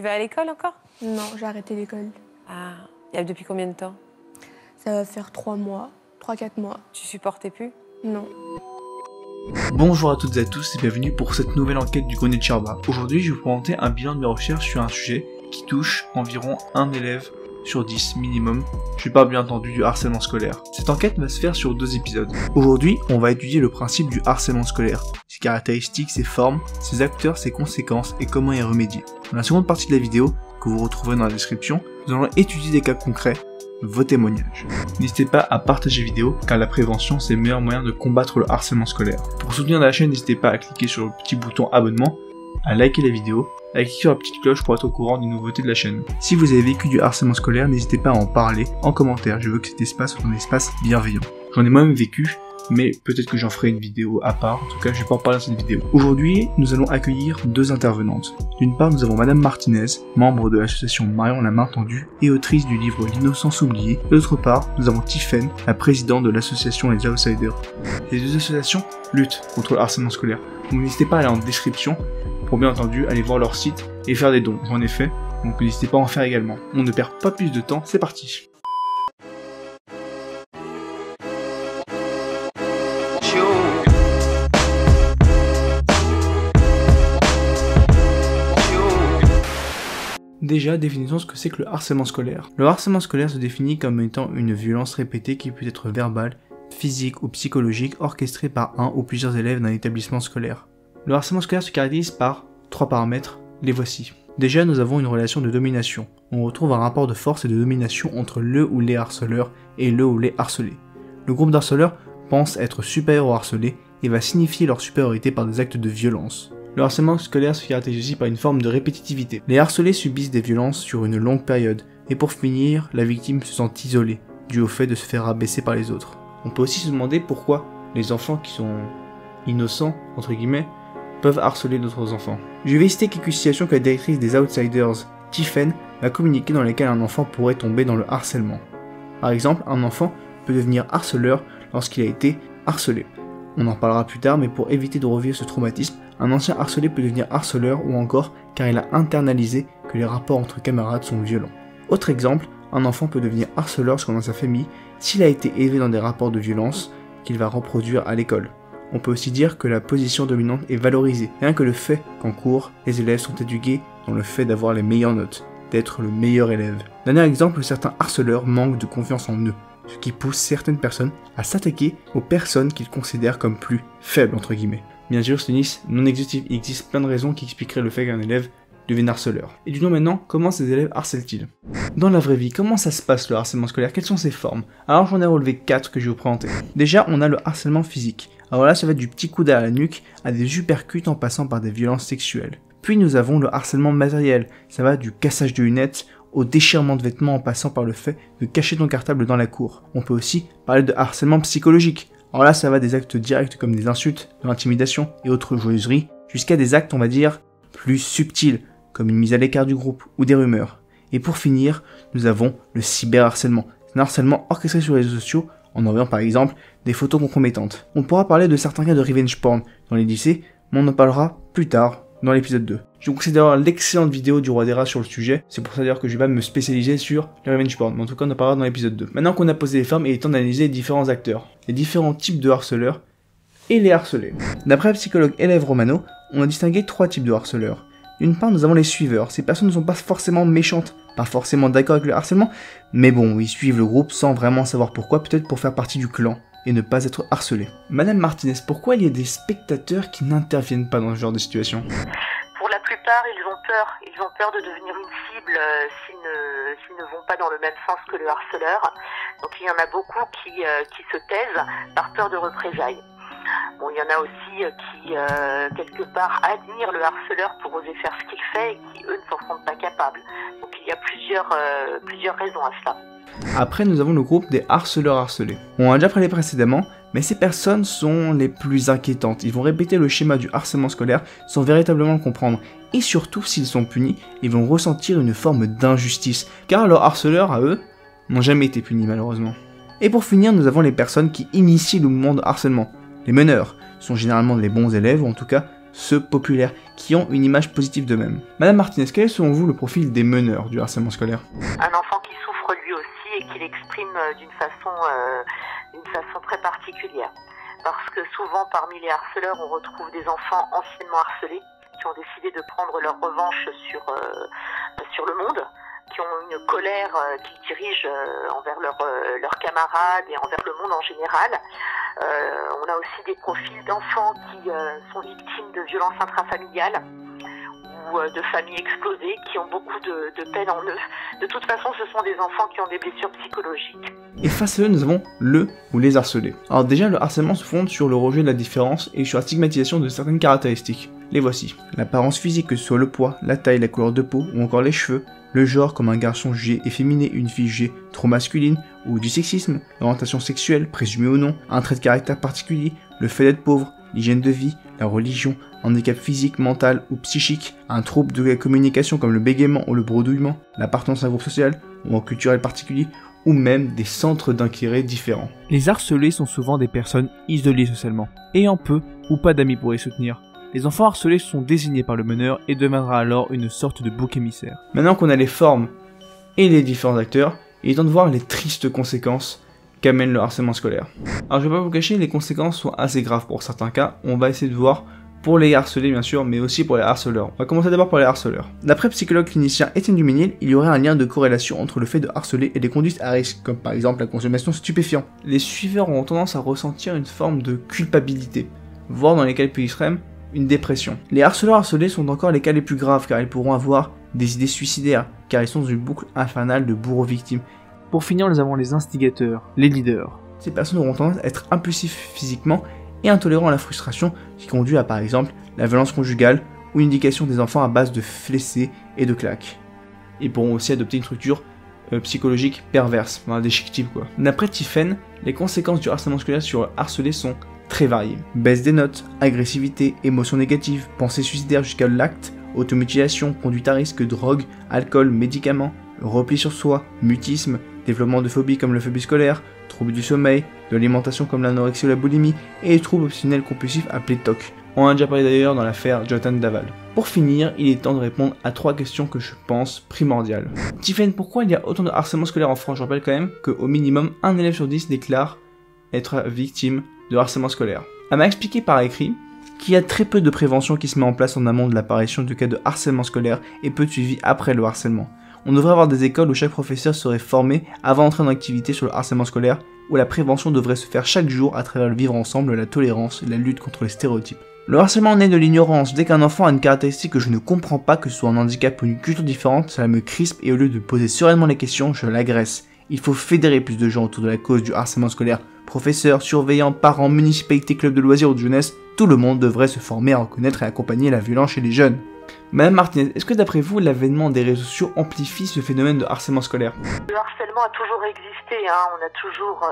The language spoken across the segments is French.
Tu vas à l'école encore? Non, j'ai arrêté l'école. Ah, et depuis combien de temps? Ça va faire 3 mois, 3-4 mois. Tu supportais plus? Non. Bonjour à toutes et à tous et bienvenue pour cette nouvelle enquête du Grenier de Charba. Aujourd'hui, je vais vous présenter un bilan de mes recherches sur un sujet qui touche environ un élève sur 10 minimum. Je parle bien entendu du harcèlement scolaire. Cette enquête va se faire sur 2 épisodes. Aujourd'hui, on va étudier le principe du harcèlement scolaire, ses caractéristiques, ses formes, ses acteurs, ses conséquences et comment y remédier. Dans la seconde partie de la vidéo, que vous retrouverez dans la description, nous allons étudier des cas concrets, vos témoignages. N'hésitez pas à partager la vidéo car la prévention c'est le meilleur moyen de combattre le harcèlement scolaire. Pour soutenir la chaîne, n'hésitez pas à cliquer sur le petit bouton abonnement, à liker la vidéo, à cliquer sur la petite cloche pour être au courant des nouveautés de la chaîne. Si vous avez vécu du harcèlement scolaire, n'hésitez pas à en parler en commentaire, je veux que cet espace soit un espace bienveillant. J'en ai moi-même vécu, mais peut-être que j'en ferai une vidéo à part, en tout cas je vais pas en parler dans cette vidéo. Aujourd'hui, nous allons accueillir 2 intervenantes. D'une part, nous avons Madame Martinez, membre de l'association Marion la main tendue et autrice du livre L'innocence oubliée. D'autre part, nous avons Tiffen, la présidente de l'association Les Outsiders. Les 2 associations luttent contre le harcèlement scolaire, donc n'hésitez pas à aller en description pour bien entendu aller voir leur site et faire des dons, j'en ai fait, donc n'hésitez pas à en faire également. On ne perd pas plus de temps, c'est parti. Déjà, définissons ce que c'est que le harcèlement scolaire. Le harcèlement scolaire se définit comme étant une violence répétée qui peut être verbale, physique ou psychologique orchestrée par un ou plusieurs élèves d'un établissement scolaire. Le harcèlement scolaire se caractérise par 3 paramètres, les voici. Déjà, nous avons une relation de domination. On retrouve un rapport de force et de domination entre le ou les harceleurs et le ou les harcelés. Le groupe d'harceleurs pense être supérieur aux harcelés et va signifier leur supériorité par des actes de violence. Le harcèlement scolaire se caractérise aussi par une forme de répétitivité. Les harcelés subissent des violences sur une longue période, et pour finir, la victime se sent isolée, dû au fait de se faire abaisser par les autres. On peut aussi se demander pourquoi les enfants qui sont innocents, entre guillemets, peuvent harceler d'autres enfants. Je vais citer quelques situations que la directrice des Outsiders, Tiffen, m'a communiquées dans lesquelles un enfant pourrait tomber dans le harcèlement. Par exemple, un enfant peut devenir harceleur lorsqu'il a été harcelé. On en parlera plus tard, mais pour éviter de revivre ce traumatisme, un ancien harcelé peut devenir harceleur ou encore car il a internalisé que les rapports entre camarades sont violents. Autre exemple, un enfant peut devenir harceleur dans sa famille s'il a été élevé dans des rapports de violence qu'il va reproduire à l'école. On peut aussi dire que la position dominante est valorisée, rien que le fait qu'en cours, les élèves sont éduqués dans le fait d'avoir les meilleures notes, d'être le meilleur élève. Dernier exemple, certains harceleurs manquent de confiance en eux, ce qui pousse certaines personnes à s'attaquer aux personnes qu'ils considèrent comme plus faibles entre guillemets. Bien sûr, c'est une liste non exhaustive, il existe plein de raisons qui expliqueraient le fait qu'un élève devienne harceleur. Et du coup maintenant, comment ces élèves harcèlent-ils? Dans la vraie vie, comment ça se passe le harcèlement scolaire? Quelles sont ses formes? Alors j'en ai relevé 4 que je vais vous présenter. Déjà, on a le harcèlement physique. Alors là, ça va du petit coup à la nuque à des uppercuts en passant par des violences sexuelles. Puis nous avons le harcèlement matériel. Ça va du cassage de lunettes au déchirement de vêtements en passant par le fait de cacher ton cartable dans la cour. On peut aussi parler de harcèlement psychologique. Alors là, ça va des actes directs comme des insultes, de l'intimidation et autres joyeuseries, jusqu'à des actes, on va dire, plus subtils, comme une mise à l'écart du groupe ou des rumeurs. Et pour finir, nous avons le cyberharcèlement. C'est un harcèlement orchestré sur les réseaux sociaux en envoyant par exemple des photos compromettantes. On pourra parler de certains cas de revenge porn dans les lycées, mais on en parlera plus tard dans l'épisode 2. Je vous conseille d'avoir l'excellente vidéo du Roi des Rats sur le sujet, c'est pour ça d'ailleurs que je vais pas me spécialiser sur les revenge porn, mais en tout cas on en parlera dans l'épisode 2. Maintenant qu'on a posé les formes, il est temps d'analyser les différents acteurs, les différents types de harceleurs et les harcelés. D'après le psychologue Élève Romano, on a distingué 3 types de harceleurs. D'une part, nous avons les suiveurs, ces personnes ne sont pas forcément méchantes, pas forcément d'accord avec le harcèlement, mais bon, ils suivent le groupe sans vraiment savoir pourquoi, peut-être pour faire partie du clan et ne pas être harcelés. Madame Martinez, pourquoi il y a des spectateurs qui n'interviennent pas dans ce genre de situation? Pour la plupart, ils ont peur de devenir une cible s'ils ne vont pas dans le même sens que le harceleur. Donc il y en a beaucoup qui se taisent par peur de représailles. Bon, il y en a aussi qui, quelque part, admirent le harceleur pour oser faire ce qu'il fait et qui, eux, ne s'en sentent pas capables. Donc il y a plusieurs raisons à cela. Après, nous avons le groupe des harceleurs harcelés. On a déjà parlé précédemment, mais ces personnes sont les plus inquiétantes. Ils vont répéter le schéma du harcèlement scolaire sans véritablement le comprendre. Et surtout, s'ils sont punis, ils vont ressentir une forme d'injustice, car leurs harceleurs, à eux, n'ont jamais été punis malheureusement. Et pour finir, nous avons les personnes qui initient le mouvement de harcèlement. Les meneurs sont généralement les bons élèves, ou en tout cas ceux populaires, qui ont une image positive d'eux-mêmes. Madame Martinez, quel est selon vous le profil des meneurs du harcèlement scolaire? Un enfant qui souffre lui aussi et qui l'exprime d'une façon très particulière. Parce que souvent parmi les harceleurs, on retrouve des enfants anciennement harcelés qui ont décidé de prendre leur revanche sur le monde, qui ont une colère qu'ils dirigent envers leurs camarades et envers le monde en général. On a aussi des profils d'enfants qui sont victimes de violences intrafamiliales ou de familles explosées, qui ont beaucoup de peine en eux. De toute façon, ce sont des enfants qui ont des blessures psychologiques. Et face à eux, nous avons le ou les harcelés. Alors déjà, le harcèlement se fonde sur le rejet de la différence et sur la stigmatisation de certaines caractéristiques. Les voici. L'apparence physique, que ce soit le poids, la taille, la couleur de peau ou encore les cheveux, le genre comme un garçon jugé efféminé, une fille jugée trop masculine, ou du sexisme, l'orientation sexuelle, présumée ou non, un trait de caractère particulier, le fait d'être pauvre, l'hygiène de vie, la religion, handicap physique, mental ou psychique, un trouble de la communication comme le bégaiement ou le bredouillement, l'appartenance à un groupe social ou un culturel particulier, ou même des centres d'intérêt différents. Les harcelés sont souvent des personnes isolées socialement, ayant peu ou pas d'amis pour les soutenir. Les enfants harcelés sont désignés par le meneur et deviendra alors une sorte de bouc émissaire. Maintenant qu'on a les formes et les différents acteurs, il est temps de voir les tristes conséquences qu'amène le harcèlement scolaire. Alors je vais pas vous cacher, les conséquences sont assez graves pour certains cas. On va essayer de voir pour les harcelés bien sûr, mais aussi pour les harceleurs. On va commencer d'abord par les harceleurs. D'après le psychologue clinicien Étienne Duménil, il y aurait un lien de corrélation entre le fait de harceler et des conduites à risque, comme par exemple la consommation de stupéfiants. Les suiveurs ont tendance à ressentir une forme de culpabilité, voire dans les cas les plus extrêmes, une dépression. Les harceleurs harcelés sont encore les cas les plus graves car ils pourront avoir des idées suicidaires, car ils sont dans une boucle infernale de bourreaux-victimes. Pour finir, nous avons les instigateurs, les leaders. Ces personnes auront tendance à être impulsifs physiquement et intolérants à la frustration, qui conduit à par exemple la violence conjugale ou une éducation des enfants à base de fessées et de claques. Ils pourront aussi adopter une structure psychologique perverse, des chic types quoi. D'après Tiffen, les conséquences du harcèlement scolaire sur le harcelé sont très variées. Baisse des notes, agressivité, émotions négatives, pensées suicidaires jusqu'à l'acte, automutilation, conduite à risque, drogue, alcool, médicaments, repli sur soi, mutisme, développement de phobies comme la phobie scolaire, troubles du sommeil, de l'alimentation comme l'anorexie ou la boulimie, et les troubles obsessionnels compulsifs appelés TOC. On en a déjà parlé d'ailleurs dans l'affaire Jonathan Daval. Pour finir, il est temps de répondre à 3 questions que je pense primordiales. Tiffen, pourquoi il y a autant de harcèlement scolaire en France? Je rappelle quand même qu'au minimum, un élève sur 10 déclare être victime de harcèlement scolaire. Elle m'a expliqué par écrit qu'il y a très peu de prévention qui se met en place en amont de l'apparition du cas de harcèlement scolaire et peu de suivi après le harcèlement. On devrait avoir des écoles où chaque professeur serait formé avant d'entrer en activité sur le harcèlement scolaire, où la prévention devrait se faire chaque jour à travers le vivre ensemble, la tolérance et la lutte contre les stéréotypes. Le harcèlement naît de l'ignorance. Dès qu'un enfant a une caractéristique que je ne comprends pas, que ce soit un handicap ou une culture différente, cela me crispe et au lieu de poser sereinement les questions, je l'agresse. Il faut fédérer plus de gens autour de la cause du harcèlement scolaire. Professeurs, surveillants, parents, municipalités, clubs de loisirs ou de jeunesse, tout le monde devrait se former à reconnaître et accompagner la violence chez les jeunes. Madame Martinez, est-ce que d'après vous, l'avènement des réseaux sociaux amplifie ce phénomène de harcèlement scolaire? Le harcèlement a toujours existé, on a toujours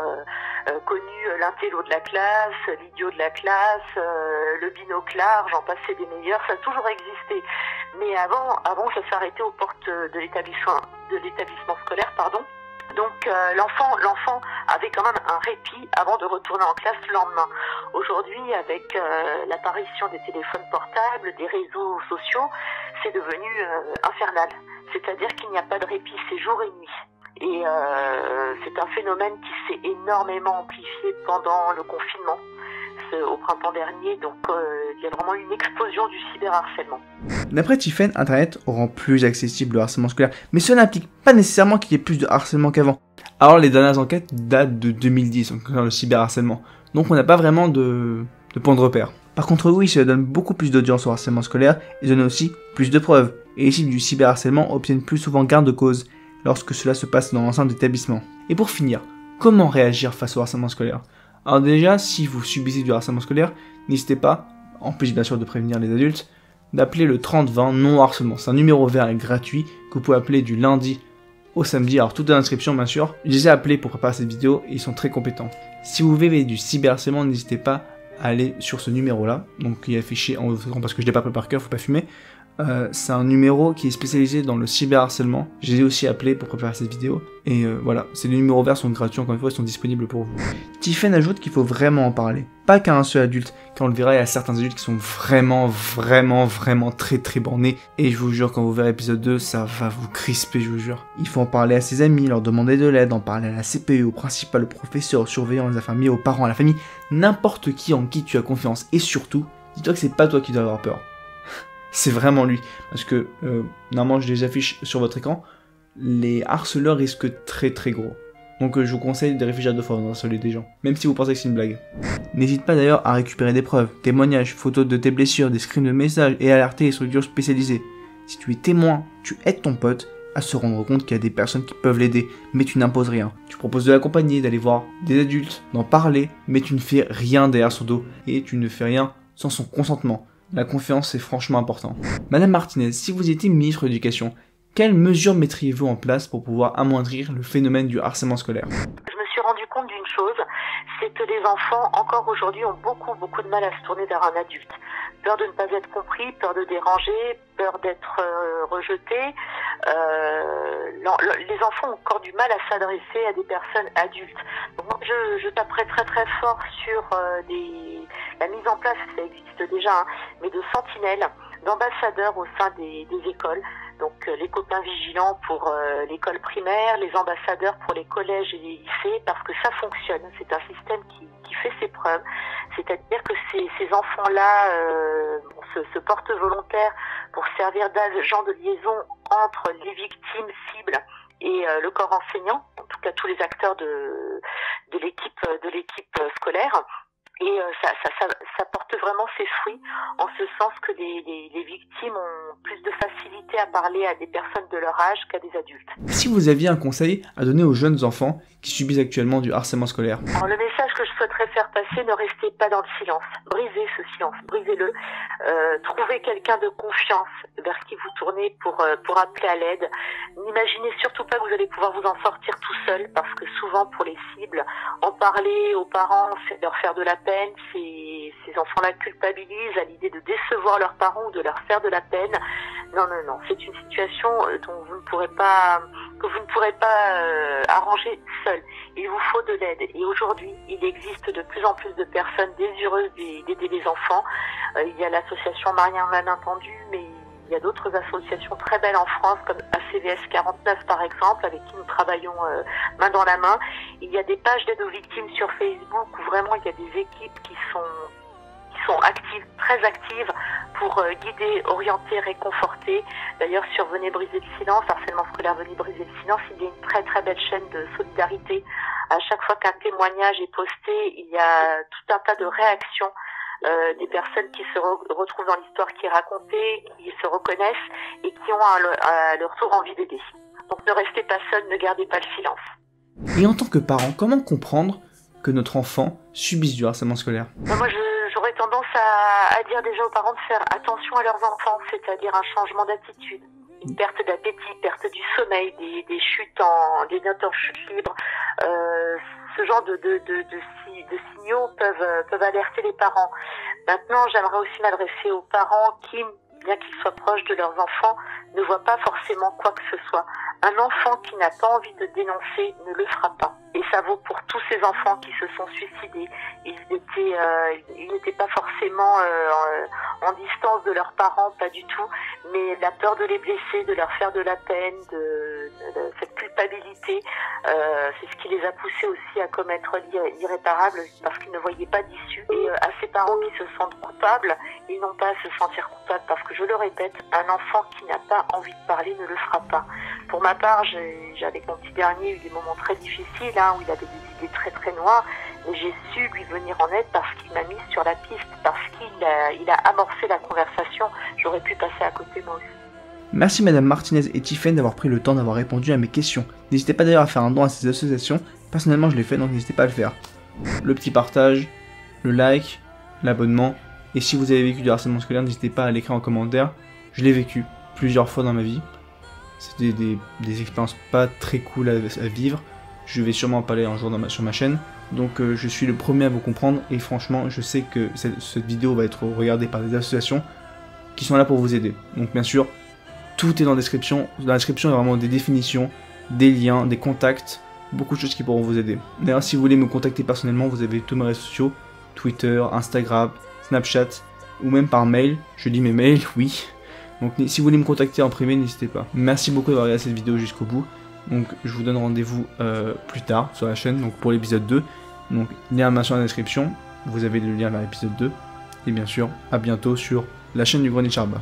connu l'intello de la classe, l'idiot de la classe, le binoclard, j'en passais des meilleurs, ça a toujours existé. Mais avant ça s'arrêtait aux portes de l'établissement scolaire, pardon. Donc l'enfant avait quand même un répit avant de retourner en classe le lendemain. Aujourd'hui, avec l'apparition des téléphones portables, des réseaux sociaux, c'est devenu infernal. C'est-à-dire qu'il n'y a pas de répit, c'est jour et nuit. Et c'est un phénomène qui s'est énormément amplifié pendant le confinement, au printemps dernier. Donc il y a vraiment une explosion du cyberharcèlement. D'après Tiffen, Internet rend plus accessible le harcèlement scolaire, mais cela n'implique pas nécessairement qu'il y ait plus de harcèlement qu'avant. Alors les dernières enquêtes datent de 2010, concernant le cyberharcèlement, donc on n'a pas vraiment de point de repère. Par contre oui, cela donne beaucoup plus d'audience au harcèlement scolaire et donne aussi plus de preuves, et les cibles du cyberharcèlement obtiennent plus souvent gain de cause lorsque cela se passe dans l'enceinte d'établissement. Et pour finir, comment réagir face au harcèlement scolaire? Alors déjà, si vous subissez du harcèlement scolaire, n'hésitez pas, en plus bien sûr de prévenir les adultes, d'appeler le 3020 non harcèlement. C'est un numéro vert et gratuit que vous pouvez appeler du lundi au samedi. Alors tout est en inscription bien sûr. Je les ai appelés pour préparer cette vidéo et ils sont très compétents. Si vous vivez du cyberharcèlement, n'hésitez pas à aller sur ce numéro là, donc qui est affiché en haut parce que je l'ai pas pris par cœur, faut pas fumer. c'est un numéro qui est spécialisé dans le cyberharcèlement. Je les ai aussi appelés pour préparer cette vidéo. Et voilà, ces numéros verts sont gratuits, encore une fois, ils sont disponibles pour vous. Tiffen ajoute qu'il faut vraiment en parler. Pas qu'à un seul adulte, car on le verra, il y a certains adultes qui sont vraiment très bornés. Et je vous jure, quand vous verrez l'épisode 2, ça va vous crisper, je vous jure. Il faut en parler à ses amis, leur demander de l'aide, en parler à la CPE, au principal, au professeur, au surveillant, aux infirmiers, aux parents, à la famille, n'importe qui en qui tu as confiance. Et surtout, dis-toi que c'est pas toi qui dois avoir peur. C'est vraiment lui. Parce que, normalement, je les affiche sur votre écran. Les harceleurs risquent très gros. Donc je vous conseille de réfléchir 2 fois avant d'harceler des gens, même si vous pensez que c'est une blague. N'hésite pas d'ailleurs à récupérer des preuves, témoignages, photos de tes blessures, des screens de messages et alerter les structures spécialisées. Si tu es témoin, tu aides ton pote à se rendre compte qu'il y a des personnes qui peuvent l'aider, mais tu n'imposes rien. Tu proposes de l'accompagner, d'aller voir des adultes, d'en parler, mais tu ne fais rien derrière son dos, et tu ne fais rien sans son consentement. La confiance, c'est franchement important. Madame Martinez, si vous étiez ministre de l'Éducation, quelles mesures mettriez-vous en place pour pouvoir amoindrir le phénomène du harcèlement scolaire? Je me suis rendu compte d'une chose, c'est que les enfants, encore aujourd'hui, ont beaucoup de mal à se tourner vers un adulte. Peur de ne pas être compris, peur de déranger, peur d'être rejetés. Les enfants ont encore du mal à s'adresser à des personnes adultes. Donc moi, je taperais très fort sur la mise en place, ça existe déjà, hein, mais de sentinelles, d'ambassadeurs au sein des écoles. Donc les copains vigilants pour l'école primaire, les ambassadeurs pour les collèges et les lycées, parce que ça fonctionne. C'est un système qui fait ses preuves. C'est-à-dire que ces enfants-là se portent volontaires pour servir d'agents de liaison entre les victimes cibles et le corps enseignant, en tout cas tous les acteurs de l'équipe scolaire. Et ça porte vraiment ses fruits, en ce sens que les victimes ont plus de facilité à parler à des personnes de leur âge qu'à des adultes. Si vous aviez un conseil à donner aux jeunes enfants qui subissent actuellement du harcèlement scolaire? Alors le message que je souhaiterais faire passer, ne restez pas dans le silence. Brisez ce silence, brisez-le. Trouvez quelqu'un de confiance vers qui vous tournez pour appeler à l'aide. N'imaginez surtout pas que vous allez pouvoir vous en sortir tout seul, parce que souvent pour les cibles, en parler aux parents, c'est leur faire de la peine. Ces enfants-là culpabilisent à l'idée de décevoir leurs parents ou de leur faire de la peine. Non, c'est une situation dont vous ne pourrez pas arranger seul. Il vous faut de l'aide. Et aujourd'hui, il existe de plus en plus de personnes désireuses d'aider les enfants. Il y a l'association Marianne Bien Entendu, mais il y a d'autres associations très belles en France, comme ACVS 49 par exemple, avec qui nous travaillons main dans la main. Il y a des pages d'aide aux victimes sur Facebook où vraiment il y a des équipes qui sont actives, très actives, pour guider, orienter, réconforter. D'ailleurs, sur Venez briser le silence, harcèlement scolaire Venez briser le silence, il y a une très belle chaîne de solidarité. À chaque fois qu'un témoignage est posté, il y a tout un tas de réactions. Des personnes qui se retrouvent dans l'histoire qui est racontée, qui se reconnaissent et qui ont à leur tour envie d'aider. Donc ne restez pas seul, ne gardez pas le silence. Et en tant que parent, comment comprendre que notre enfant subisse du harcèlement scolaire? Moi, j'aurais tendance à dire déjà aux parents de faire attention à leurs enfants, c'est-à-dire un changement d'attitude, une perte d'appétit, perte du sommeil, des chutes des notes en chute libre. Ce genre de signaux peuvent alerter les parents. Maintenant, j'aimerais aussi m'adresser aux parents qui, bien qu'ils soient proches de leurs enfants, ne voient pas forcément quoi que ce soit. Un enfant qui n'a pas envie de dénoncer ne le fera pas. Et ça vaut pour tous ces enfants qui se sont suicidés. Ils n'étaient pas forcément en distance de leurs parents, pas du tout, mais la peur de les blesser, de leur faire de la peine, de cette culpabilité, c'est ce qui les a poussés aussi à commettre l'irréparable, parce qu'ils ne voyaient pas d'issue. Et à ces parents qui se sentent coupables, ils n'ont pas à se sentir coupables, parce que je le répète, un enfant qui n'a pas envie de parler ne le fera pas. Pour ma part, j'avais mon petit dernier eu des moments très difficiles, où il avait des idées très noires, mais j'ai su lui venir en aide parce qu'il m'a mise sur la piste, parce qu'il a amorcé la conversation. J'aurais pu passer à côté moi aussi. Merci Madame Martinez et Tiffen d'avoir pris le temps d'avoir répondu à mes questions. N'hésitez pas d'ailleurs à faire un don à ces associations, personnellement je l'ai fait donc n'hésitez pas à le faire. Le petit partage, le like, l'abonnement, et si vous avez vécu du harcèlement scolaire, n'hésitez pas à l'écrire en commentaire. Je l'ai vécu plusieurs fois dans ma vie. C'était des expériences pas très cool à vivre. Je vais sûrement en parler un jour sur ma chaîne. Donc je suis le premier à vous comprendre et franchement je sais que cette vidéo va être regardée par des associations qui sont là pour vous aider. Donc bien sûr, tout est dans la description. Dans la description, il y a vraiment des définitions, des liens, des contacts, beaucoup de choses qui pourront vous aider. D'ailleurs, si vous voulez me contacter personnellement, vous avez tous mes réseaux sociaux, Twitter, Instagram, Snapchat, ou même par mail. Je lis mes mails, oui. Donc si vous voulez me contacter en privé, n'hésitez pas. Merci beaucoup d'avoir regardé cette vidéo jusqu'au bout. Donc je vous donne rendez-vous plus tard sur la chaîne, donc pour l'épisode 2. Donc lien dans la description, vous avez le lien vers l'épisode 2. Et bien sûr, à bientôt sur la chaîne du Grenier de Charba.